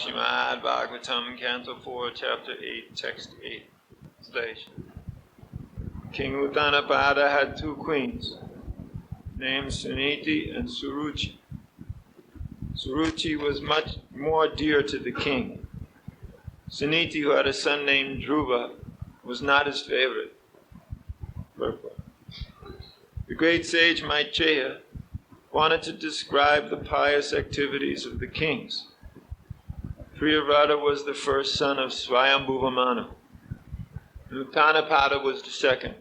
Srimad Bhagavatam, Canto 4, Chapter 8, Text 8. Translation. King Uttanapada had two queens, named Suniti and Suruchi. Suruchi was much more dear to the king. Suniti, who had a son named Dhruva, was not his favorite. The great sage Maitreya wanted to describe the pious activities of the kings. Priyavrata was the first son of Swayambhuva Manu, and Uttanapada was the second.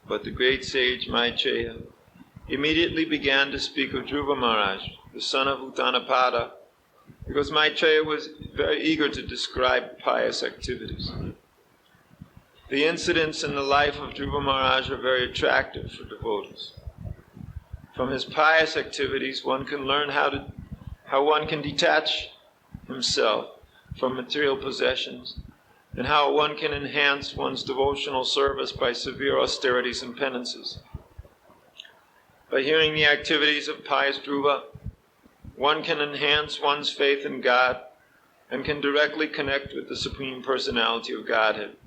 But the great sage Maitreya immediately began to speak of Dhruva Maharaj, the son of Uttanapada, because Maitreya was very eager to describe pious activities. The incidents in the life of Dhruva Maharaj are very attractive for devotees. From his pious activities, one can learn how one can detach himself from material possessions, and how one can enhance one's devotional service by severe austerities and penances. By hearing the activities of pious Dhruva, one can enhance one's faith in God and can directly connect with the Supreme Personality of Godhead.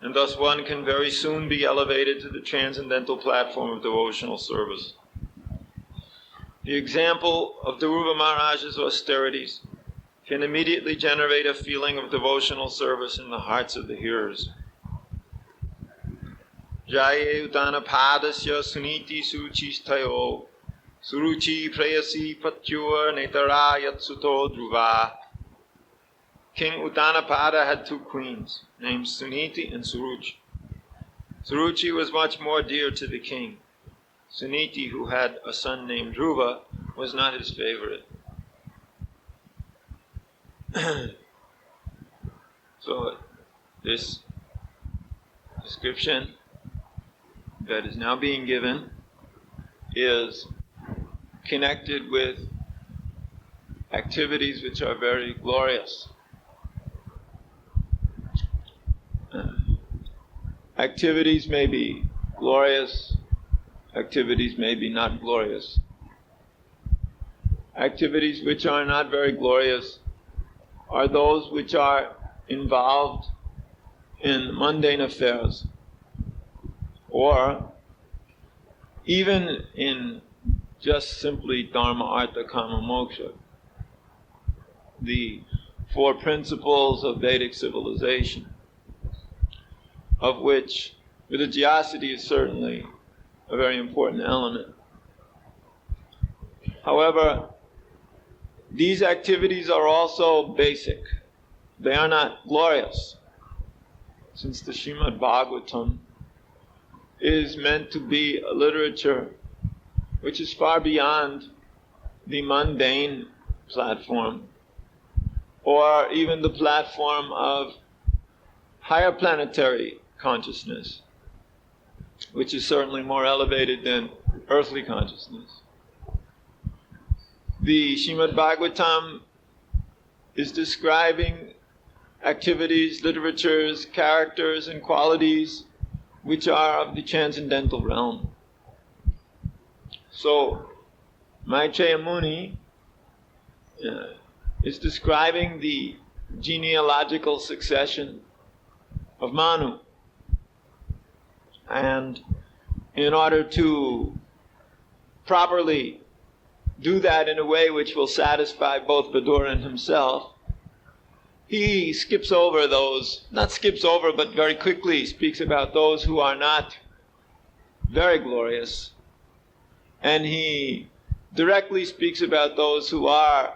And thus one can very soon be elevated to the transcendental platform of devotional service. The example of Dhruva Maharaj's austerities can immediately generate a feeling of devotional service in the hearts of the hearers. Jaye Uttanapadasya Suniti Suruchistayo Suruchi Prayasi Patyur Netara Yatsuto Dhruva. King Uttanapada had two queens, named Suniti and Suruchi. Suruchi was much more dear to the king. Suniti, who had a son named Dhruva, was not his favorite. So this description that is now being given is connected with activities which are very glorious. Activities may be glorious, activities may be not glorious. Activities which are not very glorious are those which are involved in mundane affairs, or even in just simply Dharma, Artha, Kama, Moksha, the four principles of Vedic civilization, of which religiosity is certainly a very important element. However, these activities are also basic. They are not glorious, since the Srimad Bhagavatam is meant to be a literature which is far beyond the mundane platform, or even the platform of higher planetary consciousness, which is certainly more elevated than earthly consciousness. The Srimad Bhagavatam is describing activities, literatures, characters, and qualities which are of the transcendental realm. So, Maitreya Muni is describing the genealogical succession of Manu. And in order to properly do that in a way which will satisfy both Vidura and himself, he skips over those, not skips over, but very quickly speaks about those who are not very glorious. And he directly speaks about those who are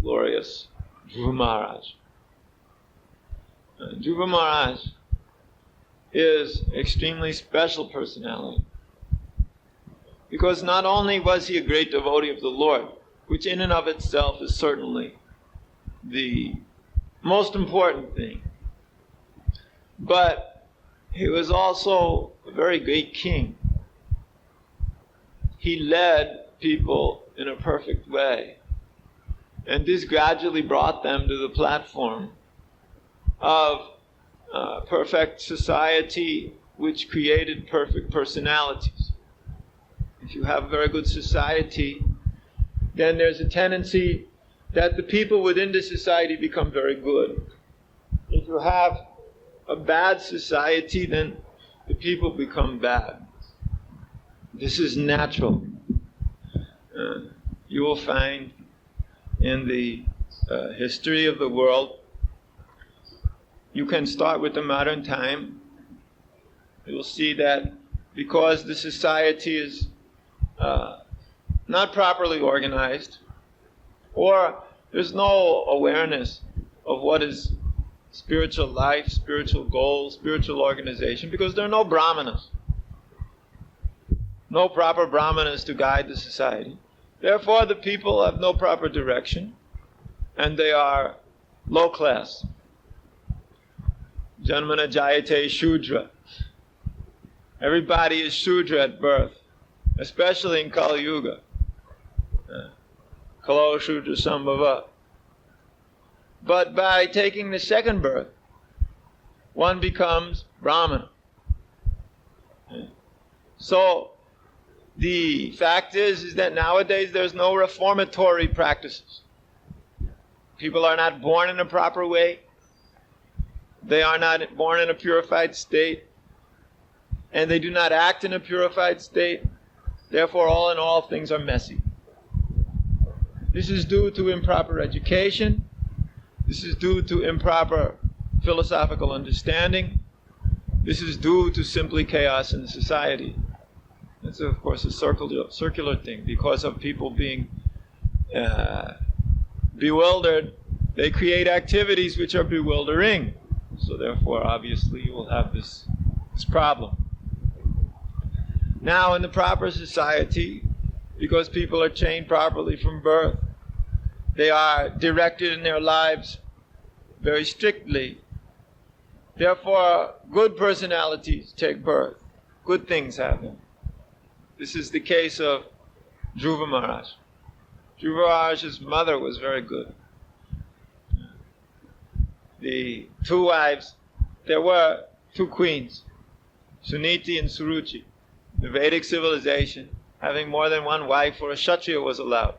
glorious. Dhruva Maharaj. Dhruva Maharaj is an extremely special personality, because not only was he a great devotee of the Lord, which in and of itself is certainly the most important thing, but he was also a very great king. He led people in a perfect way, and this gradually brought them to the platform of perfect society, which created perfect personalities. If you have a very good society, then there's a tendency that the people within the society become very good. If you have a bad society, then the people become bad. This is natural. You will find in the history of the world, you can start with the modern time. You will see that because the society is not properly organized, or there's no awareness of what is spiritual life, spiritual goals, spiritual organization, because there are no brahmanas. No proper brahmanas to guide the society. Therefore, the people have no proper direction, and they are low class. Janmana jayate shudra. Everybody is shudra at birth, especially in Kali Yuga. Kalo shudra sambhava. But by taking the second birth, one becomes brahmana. So, the fact is that nowadays there's no reformatory practices. People are not born in a proper way. They are not born in a purified state. And they do not act in a purified state. Therefore, all in all, things are messy. This is due to improper education. This is due to improper philosophical understanding. This is due to simply chaos in the society. It's, of course, a circular thing. Because of people being bewildered, they create activities which are bewildering. So therefore, obviously, you will have this problem. Now, in the proper society, because people are trained properly from birth, they are directed in their lives very strictly. Therefore, good personalities take birth. Good things happen. This is the case of Dhruva Maharaj. Dhruva Maharaj's mother was very good. The two wives, there were two queens, Suniti and Suruchi. The Vedic civilization, having more than one wife for a Kshatriya was allowed.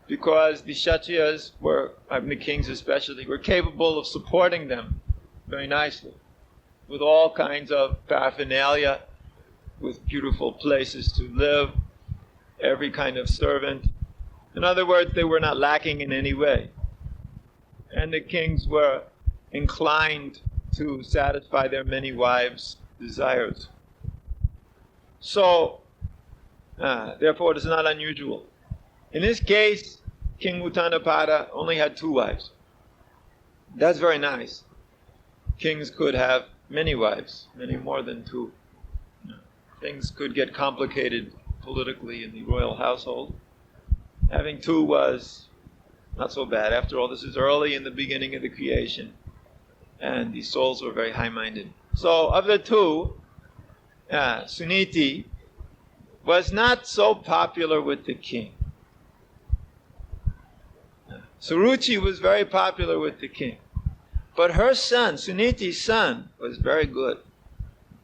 Because the Kshatriyas were, the kings especially, were capable of supporting them very nicely. With all kinds of paraphernalia, with beautiful places to live, every kind of servant. In other words, they were not lacking in any way. And the kings were inclined to satisfy their many wives' desires. So, therefore it is not unusual. In this case, King Uttanapada only had two wives. That's very nice. Kings could have many wives, many more than two. Things could get complicated politically in the royal household. Having two was not so bad. After all, this is early in the beginning of the creation, and the souls were very high-minded. So, of the two, Suniti was not so popular with the king. Suruchi was very popular with the king. But her son, Suniti's son, was very good.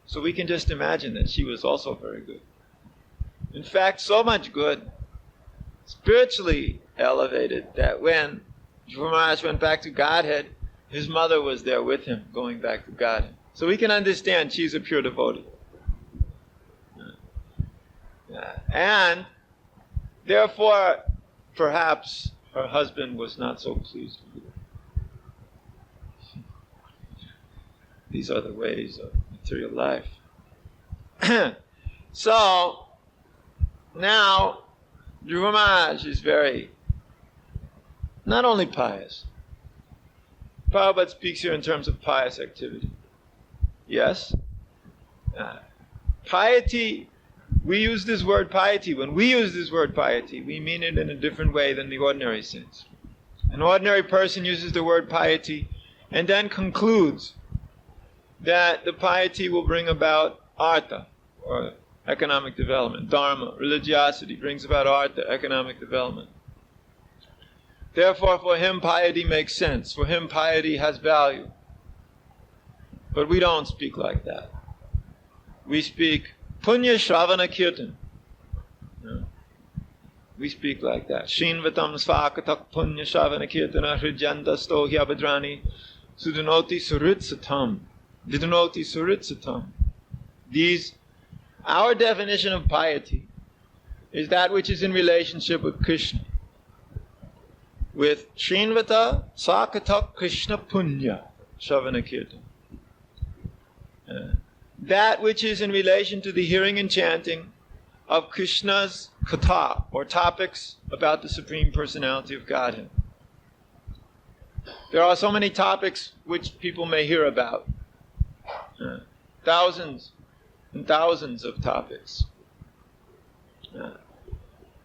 So we can just imagine that she was also very good. In fact, so much good, spiritually elevated, that when Dhruva Maharaj went back to Godhead, his mother was there with him, going back to Godhead. So we can understand she's a pure devotee. And therefore, perhaps her husband was not so pleased with her. These are the ways of material life. So, now, Dhruva Maharaj is very, not only pious. Prabhupada speaks here in terms of pious activity. Yes. Piety, we use this word piety. When we use this word piety, we mean it in a different way than the ordinary sense. An ordinary person uses the word piety and then concludes that the piety will bring about artha, or economic development. Dharma, religiosity, brings about artha, economic development. Therefore, for him, piety makes sense. For him, piety has value. But we don't speak like that. We speak punya shravana kirtan. We speak like that. Shinvatam svakatak punya shavana kirtana hrijanta stohi abhadrani sudunoti suritsatam. Vidunoti suritsatam. These, our definition of piety is that which is in relationship with Krishna. With Srinvata Sakatak Krishna Punya Shavana Kirtan. That which is in relation to the hearing and chanting of Krishna's katha, or topics about the Supreme Personality of Godhead. There are so many topics which people may hear about. Thousands and thousands of topics.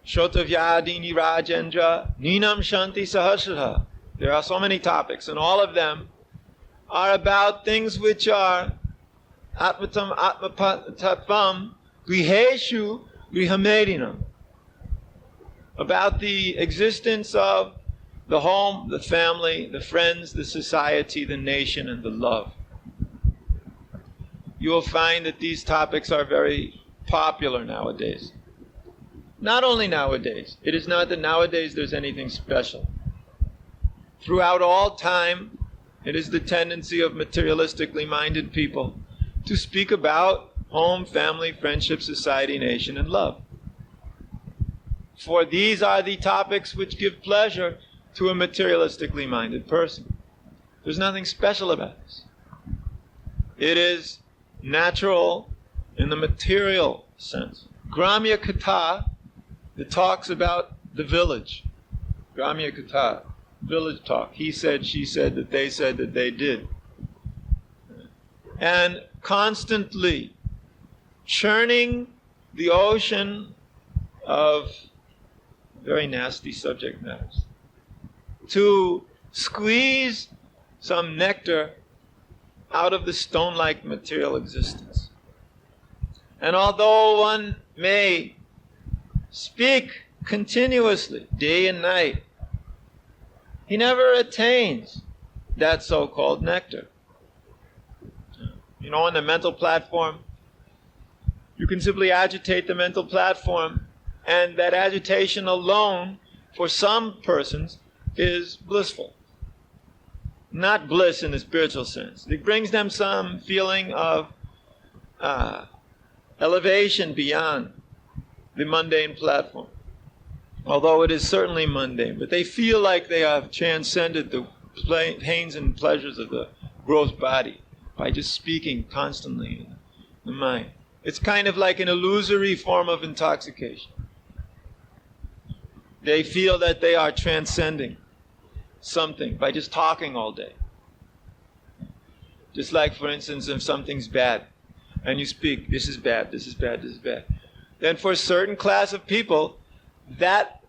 Shotavyadini Rajendra Ninam Shanti Sahasrara. There are so many topics, and all of them are about things which are Atmatam Atmatattvam Griheshu Grihamedinam. About the existence of the home, the family, the friends, the society, the nation, and the love. You will find that these topics are very popular nowadays. Not only nowadays. It is not that nowadays there's anything special. Throughout all time, it is the tendency of materialistically minded people to speak about home, family, friendship, society, nation, and love. For these are the topics which give pleasure to a materialistically minded person. There's nothing special about this. It is natural in the material sense. Gramya Katha, that talks about the village. Gramya Katha, village talk. He said, she said, that they did. And constantly churning the ocean of very nasty subject matters to squeeze some nectar out of the stone-like material existence. And although one may speak continuously, day and night, he never attains that so-called nectar. You know, on the mental platform, you can simply agitate the mental platform, and that agitation alone, for some persons, is blissful. Not bliss in the spiritual sense. It brings them some feeling of elevation beyond the mundane platform. Although it is certainly mundane, but they feel like they have transcended the pains and pleasures of the gross body by just speaking constantly in the mind. It's kind of like an illusory form of intoxication. They feel that they are transcending something by just talking all day. Just like, for instance, if something's bad, and you speak, this is bad, this is bad, this is bad. Then for a certain class of people, that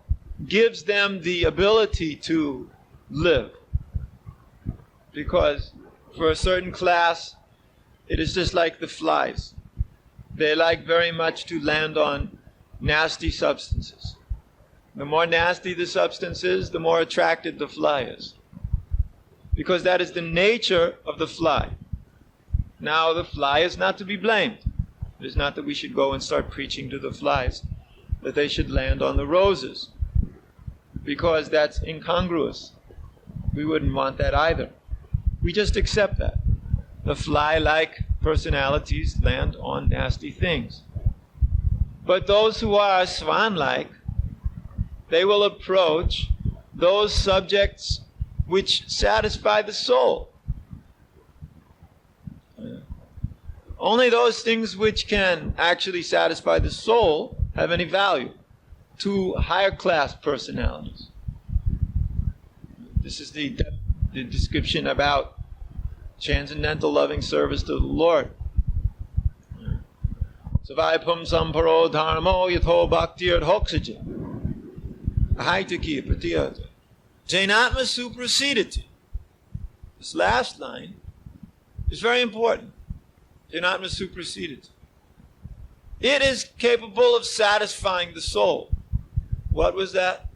gives them the ability to live. Because for a certain class, it is just like the flies. They like very much to land on nasty substances. The more nasty the substance is, the more attracted the fly is. Because that is the nature of the fly. Now, the fly is not to be blamed. It is not that we should go and start preaching to the flies that they should land on the roses, because that's incongruous. We wouldn't want that either. We just accept that. The fly-like personalities land on nasty things. But those who are swan-like, they will approach those subjects which satisfy the soul. Only those things which can actually satisfy the soul have any value to higher class personalities. This is the description about transcendental loving service to the Lord. Savaipum samparo dharmo yatho bhaktir hoksajin. Ahaitaki pratiyata. Jainatma suprasidati. This last line is very important. Jainatma suprasidati. It is capable of satisfying the soul. What was that?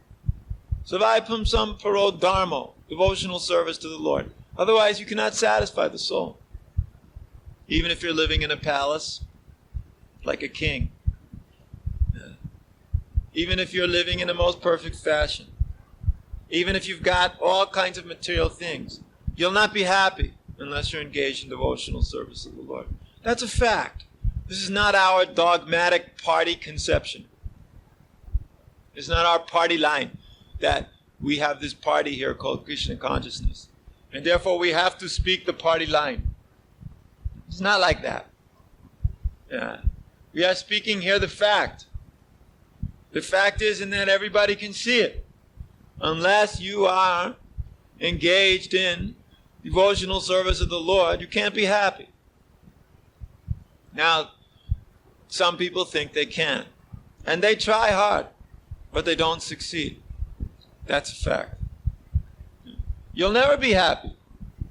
Savaipum samparo dharmo. Devotional service to the Lord. Otherwise, you cannot satisfy the soul. Even if you're living in a palace, like a king. even if you're living in the most perfect fashion, even if you've got all kinds of material things, you'll not be happy unless you're engaged in devotional service of the Lord. That's a fact. This is not our dogmatic party conception. It's not our party line that we have this party here called Krishna consciousness, and therefore we have to speak the party line. It's not like that. Yeah. We are speaking here the fact. The fact is in that everybody can see it. Unless you are engaged in devotional service of the Lord, you can't be happy. Now, some people think they can. And they try hard, but they don't succeed. That's a fact. You'll never be happy.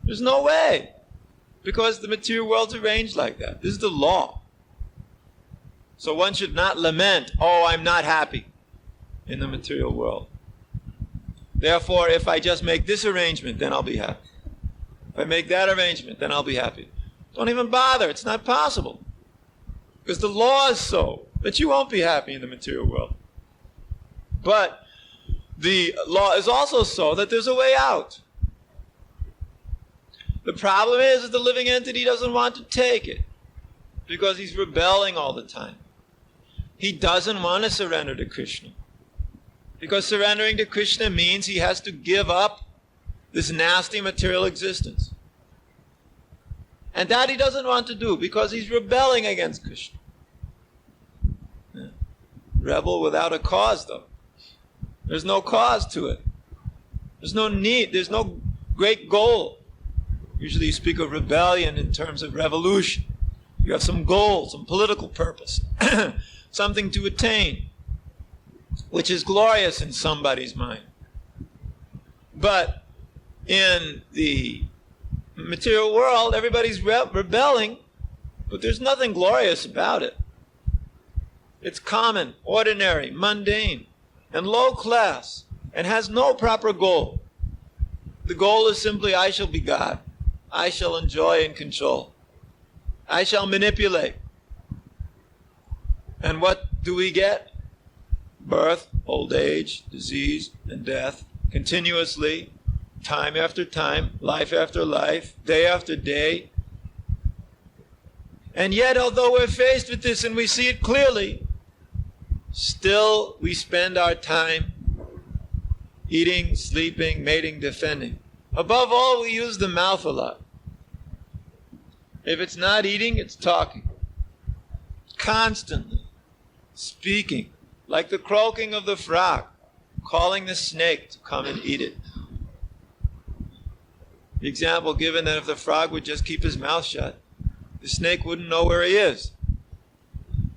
There's no way. Because the material world's arranged like that. This is the law. So one should not lament, oh, I'm not happy in the material world. Therefore, if I just make this arrangement, then I'll be happy. If I make that arrangement, then I'll be happy. Don't even bother. It's not possible. Because the law is so that you won't be happy in the material world. But the law is also so that there's a way out. The problem is that the living entity doesn't want to take it because he's rebelling all the time. He doesn't want to surrender to Krishna. Because surrendering to Krishna means he has to give up this nasty material existence. And that he doesn't want to do because he's rebelling against Krishna. Yeah. Rebel without a cause, though. There's no cause to it. There's no need. There's no great goal. Usually you speak of rebellion in terms of revolution. You have some goal, some political purpose, something to attain, which is glorious in somebody's mind. But in the material world, everybody's rebelling, but there's nothing glorious about it. It's common, ordinary, mundane, and low class, and has no proper goal. The goal is simply, I shall be God. I shall enjoy and control. I shall manipulate. And what do we get? Birth, old age, disease, and death, continuously, time after time, life after life, day after day. And yet, although we're faced with this and we see it clearly, still we spend our time eating, sleeping, mating, defending. Above all, we use the mouth a lot. If it's not eating, it's talking. Constantly speaking, like the croaking of the frog, calling the snake to come and eat it. The example given that if the frog would just keep his mouth shut, the snake wouldn't know where he is.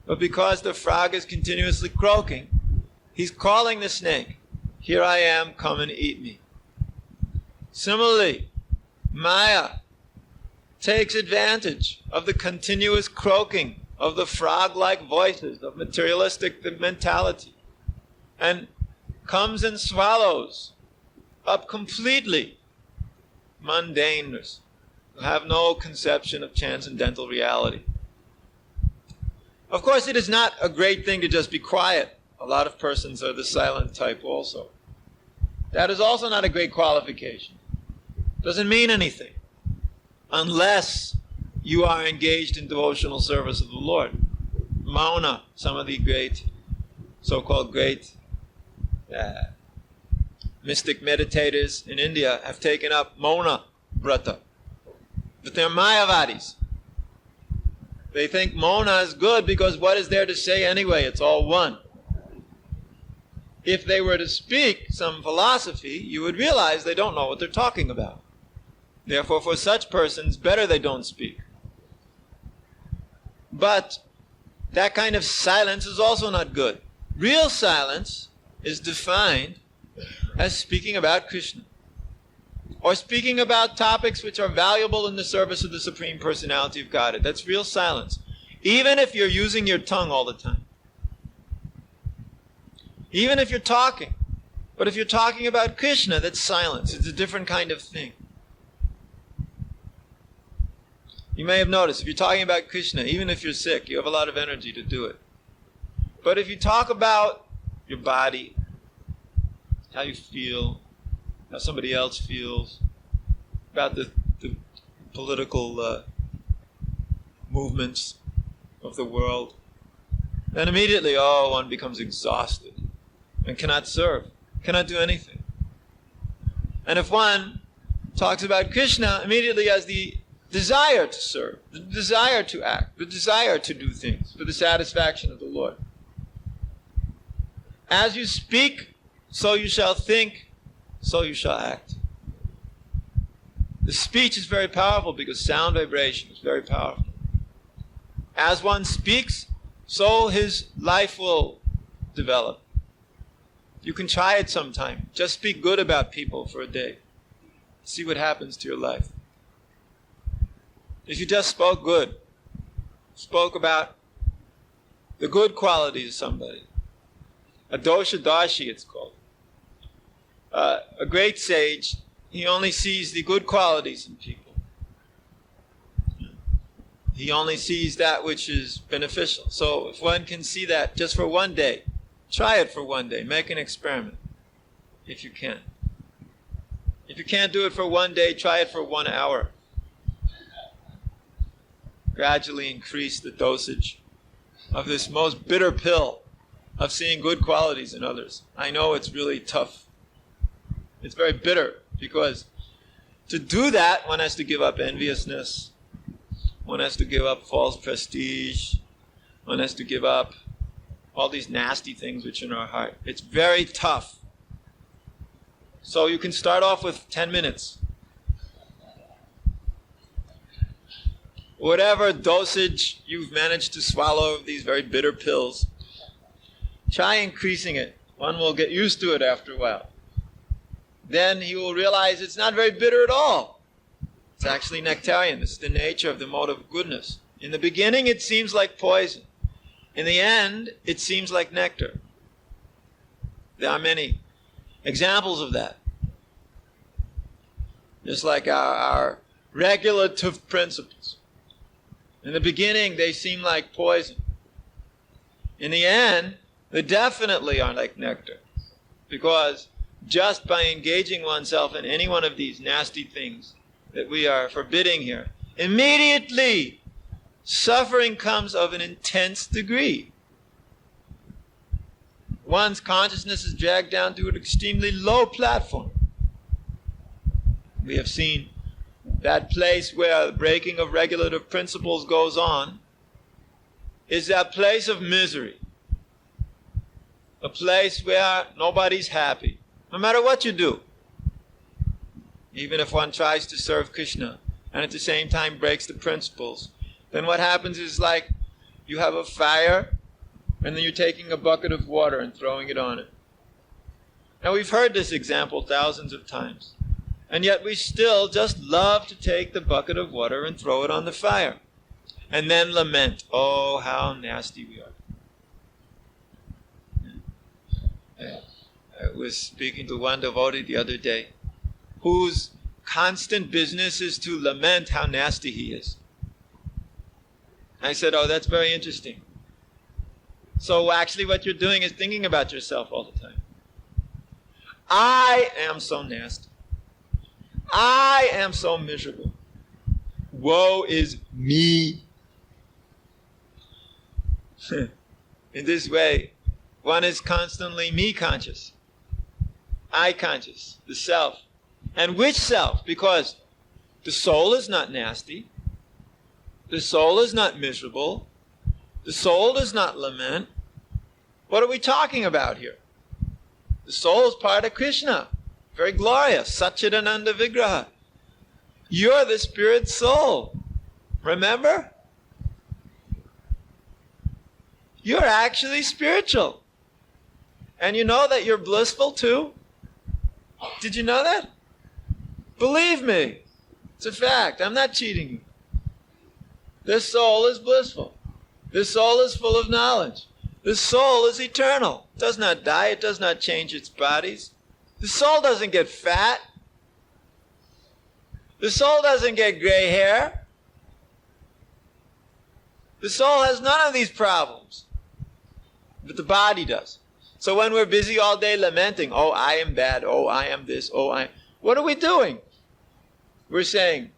But because the frog is continuously croaking, he's calling the snake, here I am, come and eat me. Similarly, Maya takes advantage of the continuous croaking of the frog-like voices of materialistic mentality and comes and swallows up completely mundaneness, have no conception of transcendental reality. Of course, it is not a great thing to just be quiet. A lot of persons are the silent type also. That is also not a great qualification. Doesn't mean anything unless you are engaged in devotional service of the Lord. Mauna, some of the great, so-called great mystic meditators in India have taken up Mauna Vrata. But they're Mayavadis. They think Mauna is good because what is there to say anyway? It's all one. If they were to speak some philosophy, you would realize they don't know what they're talking about. Therefore, for such persons, better they don't speak. But that kind of silence is also not good. Real silence is defined as speaking about Krishna, or speaking about topics which are valuable in the service of the Supreme Personality of Godhead. That's real silence. Even if you're using your tongue all the time. Even if you're talking. But if you're talking about Krishna, that's silence. It's a different kind of thing. You may have noticed, if you're talking about Krishna, even if you're sick, you have a lot of energy to do it. But if you talk about your body, how you feel, how somebody else feels, about the political movements of the world, then immediately, one becomes exhausted and cannot serve, cannot do anything. And if one talks about Krishna, immediately has the desire to serve, the desire to act, the desire to do things for the satisfaction of the Lord. As you speak, so you shall think, so you shall act. The speech is very powerful because sound vibration is very powerful. As one speaks, so his life will develop. You can try it sometime. Just speak good about people for a day. See what happens to your life. If you just spoke good, spoke about the good qualities of somebody, a dosha dashi it's called. A great sage, he only sees the good qualities in people. He only sees that which is beneficial. So if one can see that just for one day, try it for one day. Make an experiment, if you can. If you can't do it for one day, try it for 1 hour. Gradually increase the dosage of this most bitter pill of seeing good qualities in others. I know it's really tough. It's very bitter because to do that, one has to give up enviousness. One has to give up false prestige. One has to give up all these nasty things which are in our heart. It's very tough. So you can start off with 10 minutes. Whatever dosage you've managed to swallow of these very bitter pills, try increasing it. One will get used to it after a while. Then he will realize it's not very bitter at all. It's actually nectarian. This is the nature of the mode of goodness. In the beginning, it seems like poison. In the end, it seems like nectar. There are many examples of that. Just like our regulative principles. In the beginning, they seem like poison. In the end, they definitely are like nectar. Because just by engaging oneself in any one of these nasty things that we are forbidding here, immediately suffering comes of an intense degree. One's consciousness is dragged down to an extremely low platform. We have seen that place where the breaking of regulative principles goes on is that place of misery. A place where nobody's happy, no matter what you do. Even if one tries to serve Krishna and at the same time breaks the principles, then what happens is like you have a fire and then you're taking a bucket of water and throwing it on it. Now we've heard this example thousands of times. And yet we still just love to take the bucket of water and throw it on the fire. And then lament, oh, how nasty we are. I was speaking to one devotee the other day whose constant business is to lament how nasty he is. I said, oh, that's very interesting. So actually what you're doing is thinking about yourself all the time. I am so nasty. I am so miserable. Woe is me. In this way, one is constantly me-conscious, I-conscious, the self. And which self? Because the soul is not nasty. The soul is not miserable. The soul does not lament. What are we talking about here? The soul is part of Krishna. Very glorious. Satchidananda Vigraha. You're the spirit soul. Remember? You're actually spiritual. And you know that you're blissful too? Did you know that? Believe me. It's a fact. I'm not cheating you. This soul is blissful. This soul is full of knowledge. This soul is eternal. It does not die. It does not change its bodies. The soul doesn't get fat. The soul doesn't get gray hair. The soul has none of these problems. But the body does. So when we're busy all day lamenting, oh, I am bad, oh, I am this, what are we doing? We're saying,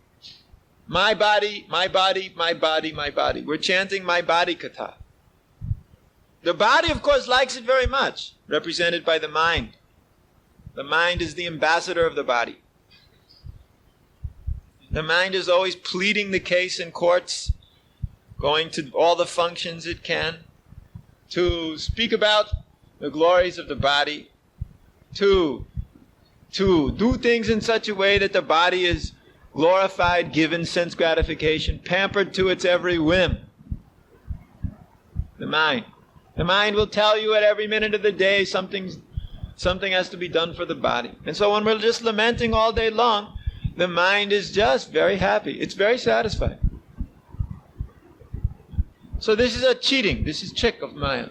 my body, my body, my body, my body. We're chanting my body katha. The body, of course, likes it very much, represented by the mind. The mind is the ambassador of the body. The mind is always pleading the case in courts, going to all the functions it can, to speak about the glories of the body, to do things in such a way that the body is glorified, given sense gratification, pampered to its every whim. The mind. The mind will tell you at every minute of the day something has to be done for the body. And so when we're just lamenting all day long, the mind is just very happy. It's very satisfied. So this is a cheating. This is trick of Maya.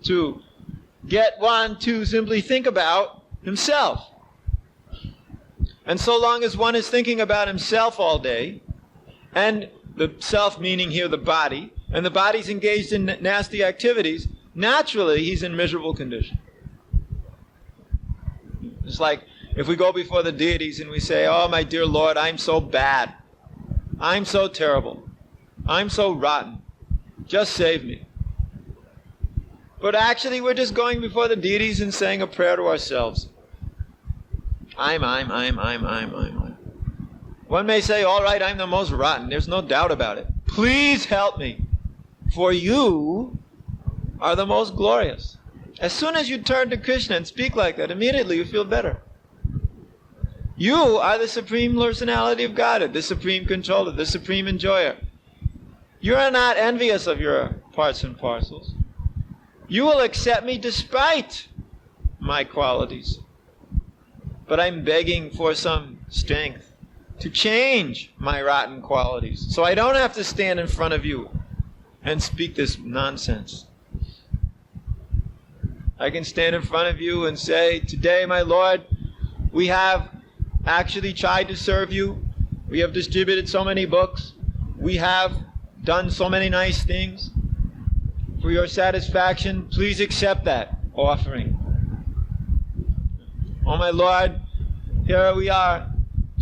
To get one to simply think about himself. And so long as one is thinking about himself all day, and the self meaning here the body, and the body's engaged in nasty activities, naturally he's in miserable condition. It's like if we go before the deities and we say, oh my dear Lord, I'm so bad. I'm so terrible. I'm so rotten. Just save me. But actually we're just going before the deities and saying a prayer to ourselves. I'm. One may say, all right, I'm the most rotten. There's no doubt about it. Please help me. For you are the most glorious. As soon as you turn to Krishna and speak like that, immediately you feel better. You are the Supreme Personality of Godhead, the Supreme Controller, the Supreme Enjoyer. You are not envious of your parts and parcels. You will accept me despite my qualities. But I'm begging for some strength to change my rotten qualities, so I don't have to stand in front of you and speak this nonsense. I can stand in front of you and say, today, my Lord, we have actually tried to serve you. We have distributed so many books. We have done so many nice things. For your satisfaction, please accept that offering. Oh my Lord, here we are,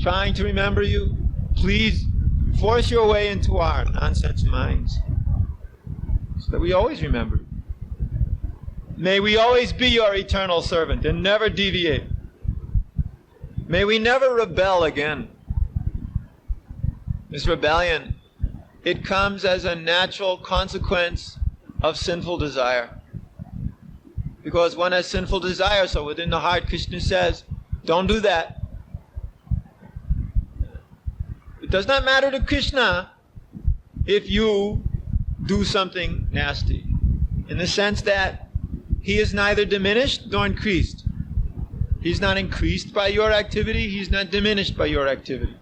trying to remember you. Please force your way into our nonsense minds, so that we always remember you. May we always be your eternal servant and never deviate. May we never rebel again. This rebellion, it comes as a natural consequence of sinful desire. Because one has sinful desire, so within the heart Krishna says, don't do that. It does not matter to Krishna if you do something nasty, in the sense that he is neither diminished nor increased. He's not increased by your activity, he's not diminished by your activity.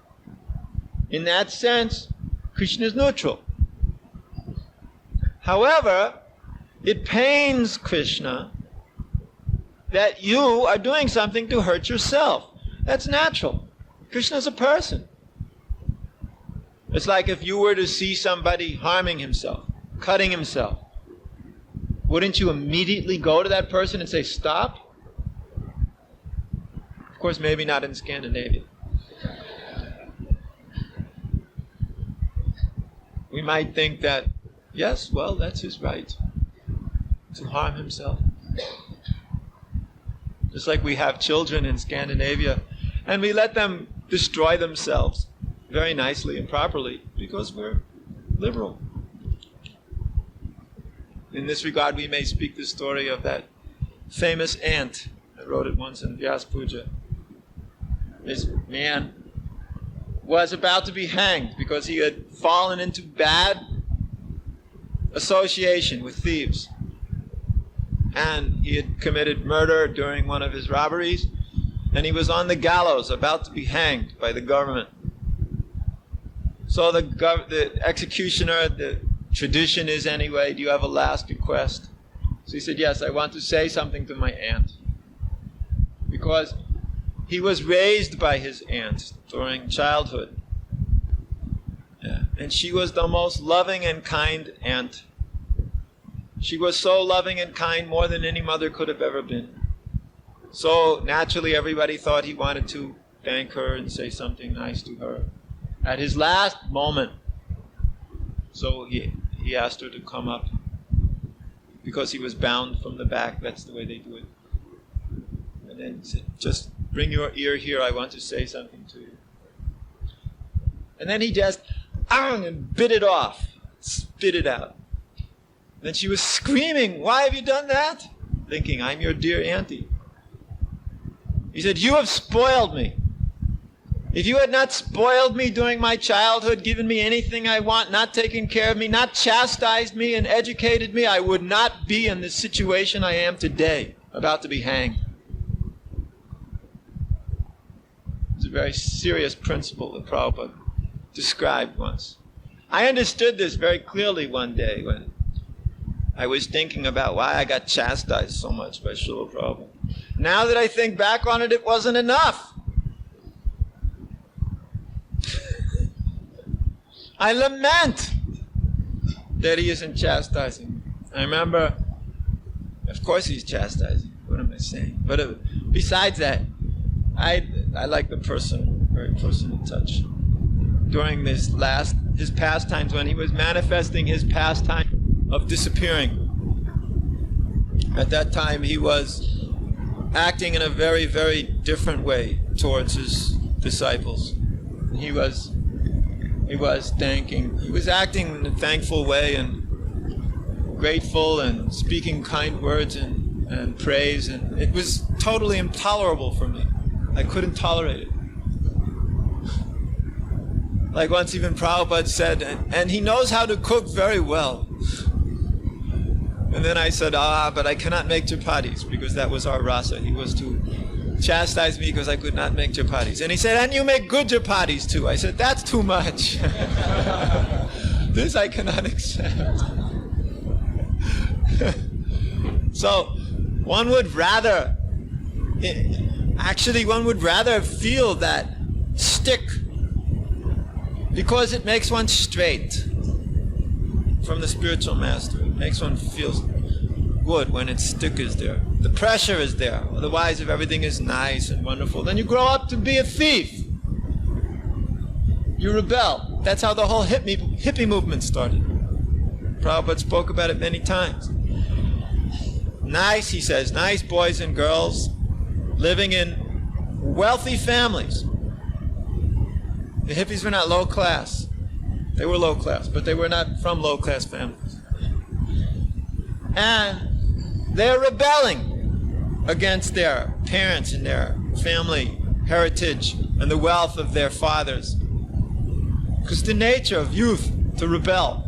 In that sense, Krishna is neutral. However, it pains Krishna that you are doing something to hurt yourself. That's natural. Krishna is a person. It's like if you were to see somebody harming himself, cutting himself. Wouldn't you immediately go to that person and say, stop? Of course, maybe not in Scandinavia. We might think that, yes, well, that's his right to harm himself. Just like we have children in Scandinavia, and we let them destroy themselves very nicely and properly because we're liberal. In this regard, we may speak the story of that famous ant. I wrote it once in Vyas Puja. This man was about to be hanged because he had fallen into bad association with thieves. And he had committed murder during one of his robberies, and he was on the gallows about to be hanged by the government. So the executioner, the tradition is anyway, do you have a last request? So he said, yes, I want to say something to my aunt. Because he was raised by his aunt during childhood. Yeah. And she was the most loving and kind aunt. She was so loving and kind, more than any mother could have ever been. So naturally everybody thought he wanted to thank her and say something nice to her at his last moment. So he asked her to come up because he was bound from the back. That's the way they do it. And then he said, just bring your ear here. I want to say something to you. And then he just and bit it off, spit it out. Then she was screaming, why have you done that? Thinking, I'm your dear auntie. He said, you have spoiled me. If you had not spoiled me during my childhood, given me anything I want, not taken care of me, not chastised me and educated me, I would not be in the situation I am today, about to be hanged. It's a very serious principle that Prabhupada described once. I understood this very clearly one day when I was thinking about why I got chastised so much by Srila Prabhupada. Now that I think back on it, it wasn't enough. I lament that he isn't chastising. I remember, of course he's chastising. What am I saying? But besides that, I like the very personal touch. During his pastimes, when he was manifesting his pastime of disappearing, at that time he was acting in a very, very different way towards his disciples. He was acting in a thankful way and grateful and speaking kind words and praise, and it was totally intolerable for me. I couldn't tolerate it. Like once even Prabhupada said, and he knows how to cook very well. And then I said, but I cannot make chapatis, because that was our rasa. He was to chastise me because I could not make chapatis. And he said, and you make good chapatis too. I said, that's too much. This I cannot accept. So one would rather feel that stick, because it makes one straight from the spiritual master. It makes one feel good when its stick is there. The pressure is there. Otherwise, if everything is nice and wonderful, then you grow up to be a thief. You rebel. That's how the whole hippie movement started. Prabhupada spoke about it many times. Nice, he says, nice boys and girls living in wealthy families. The hippies were not low class. They were low class, but they were not from low class families. And they're rebelling against their parents and their family heritage and the wealth of their fathers. Because the nature of youth to rebel,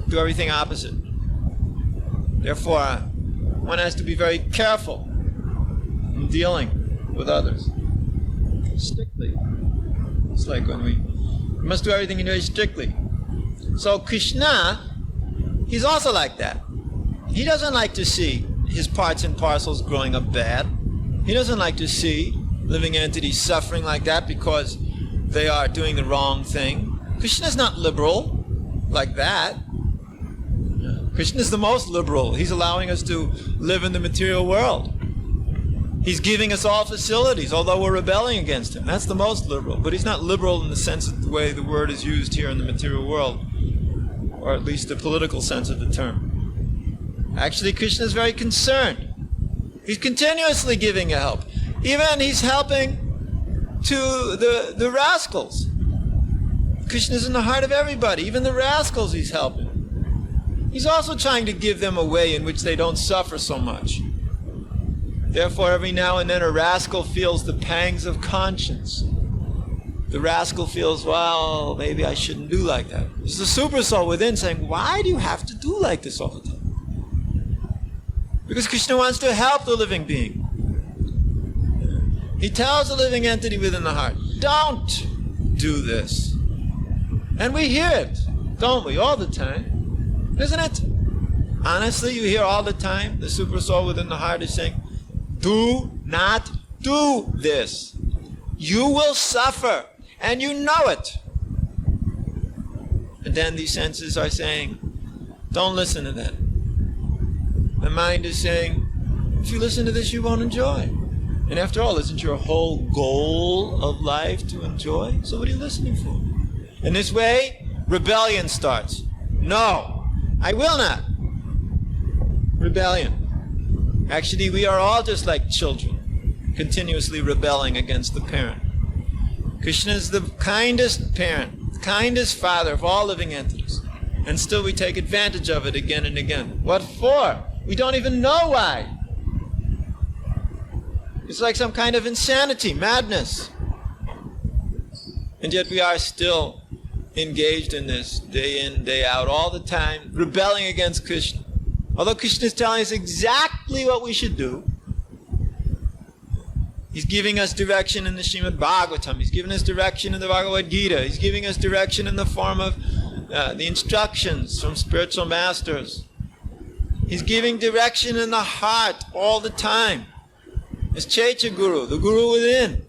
do everything opposite. Therefore, one has to be very careful in dealing with others. Strictly. It's like when we must do everything very strictly. So Krishna, he's also like that. He doesn't like to see his parts and parcels growing up bad. He doesn't like to see living entities suffering like that because they are doing the wrong thing. Krishna's not liberal like that. Krishna is the most liberal. He's allowing us to live in the material world. He's giving us all facilities, although we're rebelling against him. That's the most liberal. But he's not liberal in the sense of the way the word is used here in the material world, or at least the political sense of the term. Actually, Krishna is very concerned. He's continuously giving help. Even he's helping to the rascals. Krishna is in the heart of everybody. Even the rascals he's helping. He's also trying to give them a way in which they don't suffer so much. Therefore, every now and then a rascal feels the pangs of conscience. The rascal feels, well, maybe I shouldn't do like that. There's the super soul within saying, why do you have to do like this all the time? Because Krishna wants to help the living being. He tells the living entity within the heart, don't do this. And we hear it, don't we, all the time? Isn't it? Honestly, you hear all the time, the super soul within the heart is saying, do not do this. You will suffer, and you know it. And then these senses are saying, Don't listen to that. The mind is saying, if you listen to this, you won't enjoy. And after all, isn't your whole goal of life to enjoy? So what are you listening for? In this way, rebellion starts. No, I will not. Rebellion. Actually, we are all just like children, continuously rebelling against the parent. Krishna is the kindest parent, the kindest father of all living entities. And still we take advantage of it again and again. What for? We don't even know why. It's like some kind of insanity, madness. And yet we are still engaged in this day in, day out, all the time, rebelling against Krishna. Although Krishna is telling us exactly what we should do. He's giving us direction in the Srimad Bhagavatam. He's giving us direction in the Bhagavad Gita. He's giving us direction in the form of the instructions from spiritual masters. He's giving direction in the heart all the time. As Checha Guru, the Guru within.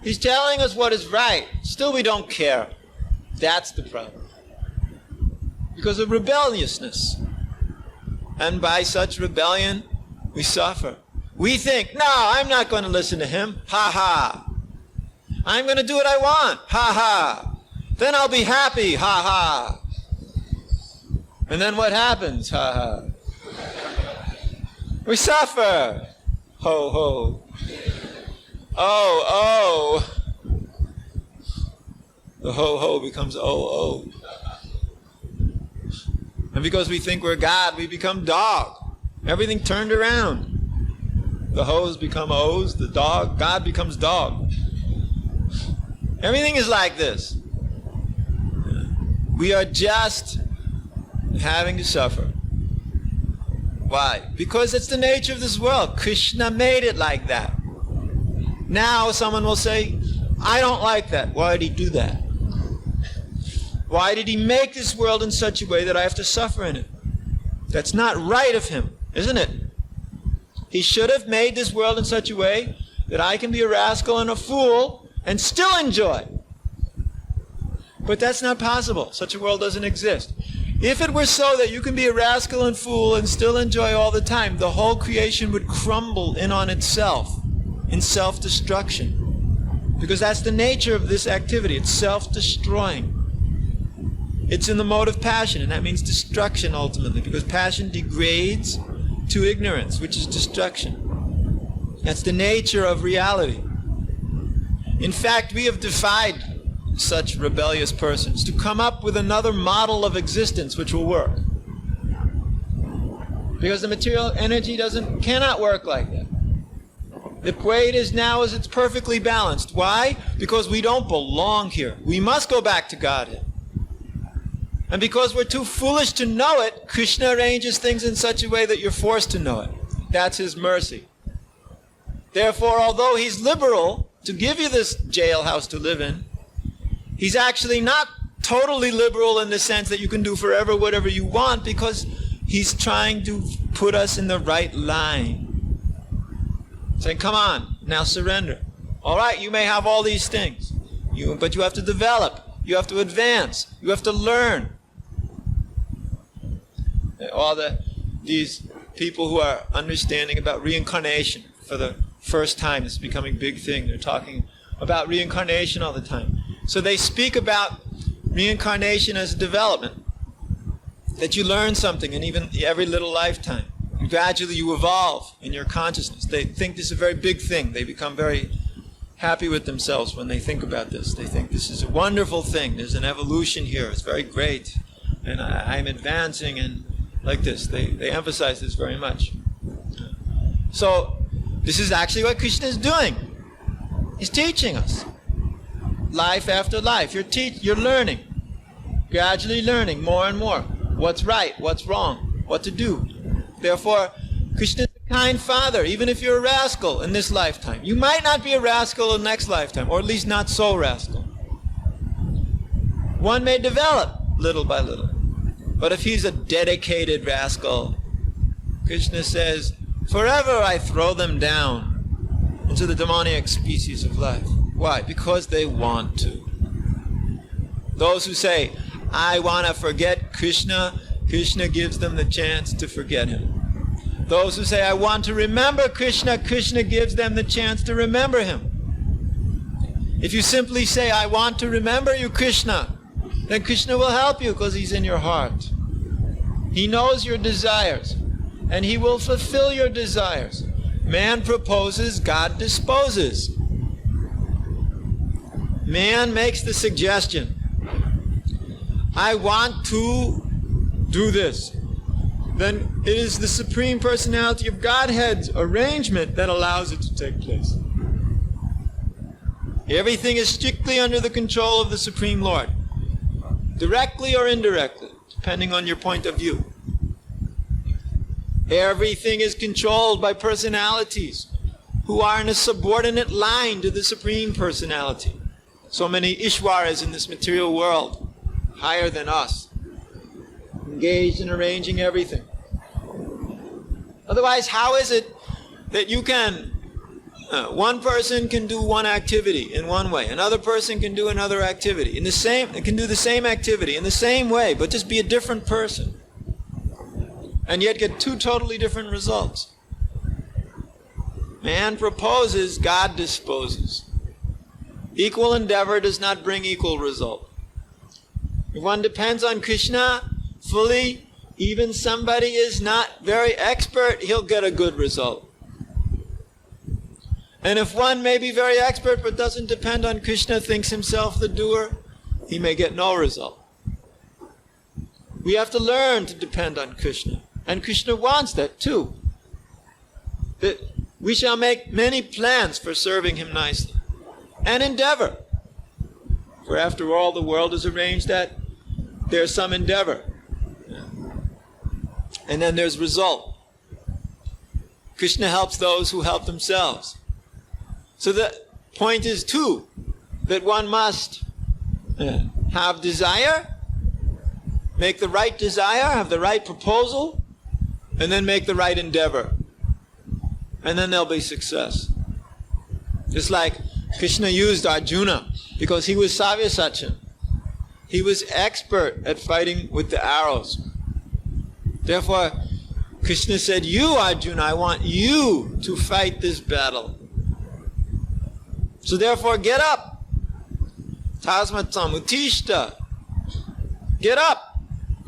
He's telling us what is right. Still we don't care. That's the problem. Because of rebelliousness. And by such rebellion, we suffer. We think, no, I'm not going to listen to him. Ha ha. I'm going to do what I want. Ha ha. Then I'll be happy. Ha ha. And then what happens? Ha ha. We suffer. Ho ho. Oh oh. The ho ho becomes oh oh. And because we think we're God, we become dog. Everything turned around. The hoes become O's, the dog, God becomes dog. Everything is like this. We are just having to suffer. Why? Because it's the nature of this world. Krishna made it like that. Now someone will say, I don't like that. Why did he do that? Why did he make this world in such a way that I have to suffer in it? That's not right of him, isn't it? He should have made this world in such a way that I can be a rascal and a fool and still enjoy. But that's not possible. Such a world doesn't exist. If it were so that you can be a rascal and fool and still enjoy all the time, the whole creation would crumble in on itself, in self-destruction. Because that's the nature of this activity. It's self-destroying. It's in the mode of passion, and that means destruction ultimately, because passion degrades to ignorance, which is destruction. That's the nature of reality. In fact, we have defied such rebellious persons to come up with another model of existence which will work. Because the material energy cannot work like that. The way it is now is it's perfectly balanced. Why? Because we don't belong here. We must go back to Godhead. And because we're too foolish to know it, Krishna arranges things in such a way that you're forced to know it. That's his mercy. Therefore, although he's liberal to give you this jailhouse to live in, he's actually not totally liberal in the sense that you can do forever whatever you want, because he's trying to put us in the right line. Saying, come on, now surrender. All right, you may have all these things, but you have to develop, you have to advance, you have to learn. These people who are understanding about reincarnation for the first time, it's becoming a big thing. They're talking about reincarnation all the time. So they speak about reincarnation as a development, that you learn something in even every little lifetime. And gradually you evolve in your consciousness. They think this is a very big thing. They become very happy with themselves when they think about this. They think this is a wonderful thing. There's an evolution here. It's very great. And I'm advancing, and like this. They emphasize this very much. So this is actually what Krishna is doing. He's teaching us. Life after life. You're learning. Gradually learning more and more. What's right, what's wrong, what to do. Therefore, Krishna is a kind father, even if you're a rascal in this lifetime. You might not be a rascal in the next lifetime, or at least not so rascal. One may develop little by little. But if he's a dedicated rascal, Krishna says, forever I throw them down into the demoniac species of life. Why? Because they want to. Those who say, I want to forget Krishna Krishna gives them the chance to forget him. Those who say, I want to remember Krishna, Krishna gives them the chance to remember him. If you simply say, I want to remember you, Krishna, then Krishna will help you because he's in your heart. He knows your desires, and he will fulfill your desires. Man proposes, God disposes. Man makes the suggestion, I want to do this. Then it is the Supreme Personality of Godhead's arrangement that allows it to take place. Everything is strictly under the control of the Supreme Lord, directly or indirectly, depending on your point of view. Everything is controlled by personalities who are in a subordinate line to the Supreme Personality. So many Ishwaras in this material world, higher than us, engaged in arranging everything. Otherwise, how is it that you can, one person can do one activity in one way, another person can do another activity, can do the same activity in the same way, but just be a different person, and yet get two totally different results? Man proposes, God disposes. Equal endeavor does not bring equal result. If one depends on Krishna fully, even somebody is not very expert, he'll get a good result. And if one may be very expert but doesn't depend on Krishna, thinks himself the doer, he may get no result. We have to learn to depend on Krishna. And Krishna wants that too. That we shall make many plans for serving him nicely. And endeavor. For after all, the world has arranged that there's some endeavor. And then there's result. Krishna helps those who help themselves. So the point is too, that one must have desire, make the right desire, have the right proposal, and then make the right endeavor. And then there'll be success. Just like Krishna used Arjuna because he was Savyasachan. He was expert at fighting with the arrows. Therefore, Krishna said, you, Arjuna, I want you to fight this battle. So therefore, get up. Tasmatam utishta. Get up.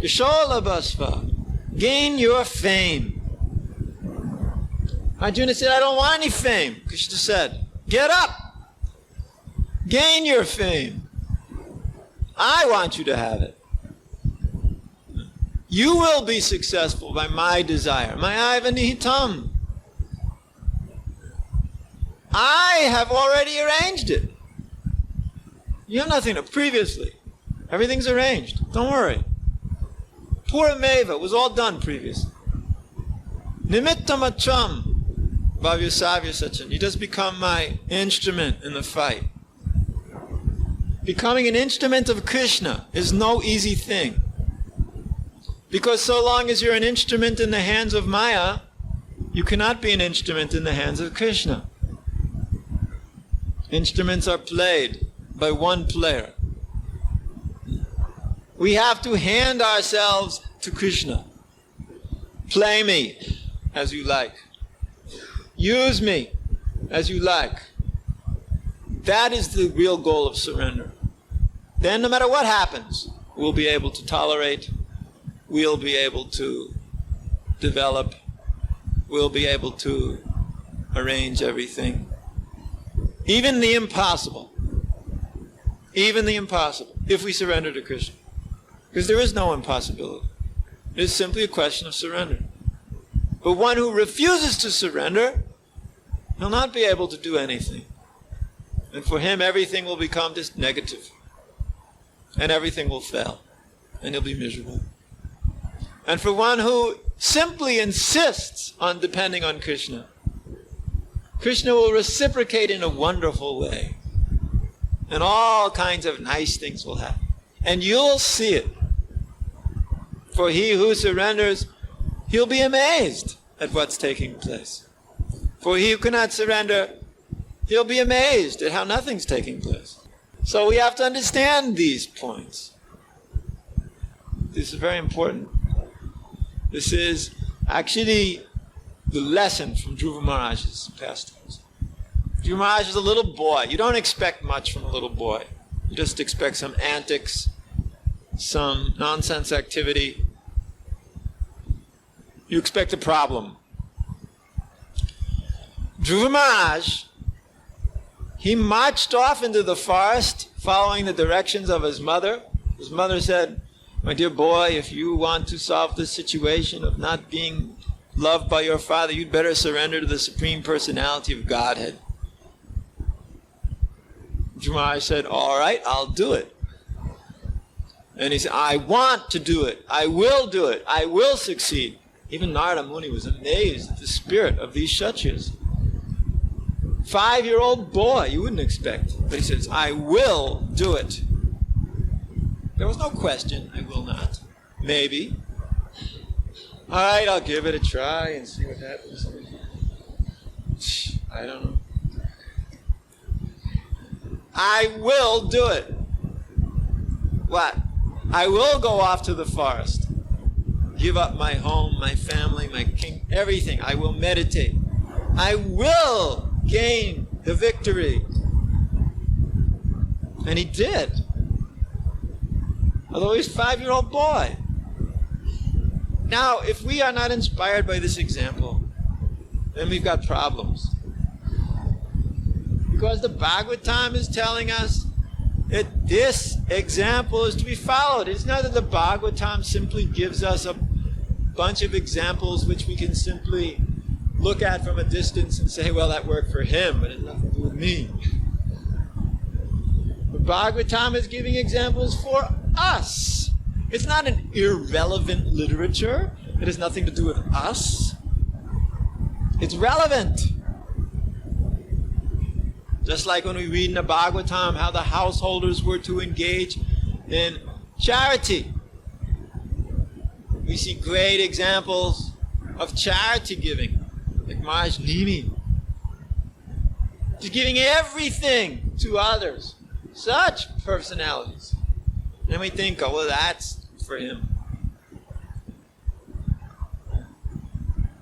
Yashola basva. Gain your fame. Arjuna said, I don't want any fame. Krishna said, get up. Gain your fame. I want you to have it. You will be successful by my desire. Maya nihitam. I have already arranged it. You have nothing to previously. Everything's arranged. Don't worry. Purameva was all done previously. Nimittamacham bhavyasavya. You just become my instrument in the fight. Becoming an instrument of Krishna is no easy thing. Because so long as you're an instrument in the hands of Maya, you cannot be an instrument in the hands of Krishna. Instruments are played by one player. We have to hand ourselves to Krishna. Play me as you like. Use me as you like. That is the real goal of surrender. Then no matter what happens, we'll be able to tolerate, we'll be able to develop, we'll be able to arrange everything. Even the impossible, if we surrender to Krishna. Because there is no impossibility. It is simply a question of surrender. But one who refuses to surrender, he'll not be able to do anything. And for him, everything will become just negative. And everything will fail. And he'll be miserable. And for one who simply insists on depending on Krishna, Krishna will reciprocate in a wonderful way. And all kinds of nice things will happen. And you'll see it. For he who surrenders, he'll be amazed at what's taking place. For he who cannot surrender, he'll be amazed at how nothing's taking place. So we have to understand these points. This is very important. This is actually the lesson from Dhruva Maharaj's pastimes. Dhruva Maharaj is a little boy. You don't expect much from a little boy. You just expect some antics, some nonsense activity. You expect a problem. Dhruva Maharaj, he marched off into the forest following the directions of his mother. His mother said, "My dear boy, if you want to solve the situation of not being loved by your father, you'd better surrender to the Supreme Personality of Godhead." Dhruva Maharaj said, "All right, I'll do it." And he said, "I want to do it. I will do it. I will succeed." Even Narada Muni was amazed at the spirit of these Kshatriyas. 5-year-old boy, you wouldn't expect. But he says, "I will do it." There was no question, "I will not." Maybe. All right, I'll give it a try and see what happens. I don't know. I will do it. What? I will go off to the forest. Give up my home, my family, my king, everything. I will meditate. I will gain the victory. And he did. Although he's a 5-year-old boy. Now, if we are not inspired by this example, then we've got problems. Because the Bhagavatam is telling us that this example is to be followed. It's not that the Bhagavatam simply gives us a bunch of examples which we can simply look at from a distance and say, well, that worked for him, but it has nothing to do with me. The Bhagavatam is giving examples for us. It's not an irrelevant literature. It has nothing to do with us. It's relevant. Just like when we read in the Bhagavatam how the householders were to engage in charity. We see great examples of charity giving, like Maharaj Nimi. Just giving everything to others. Such personalities. And we think, oh, well, that's for him.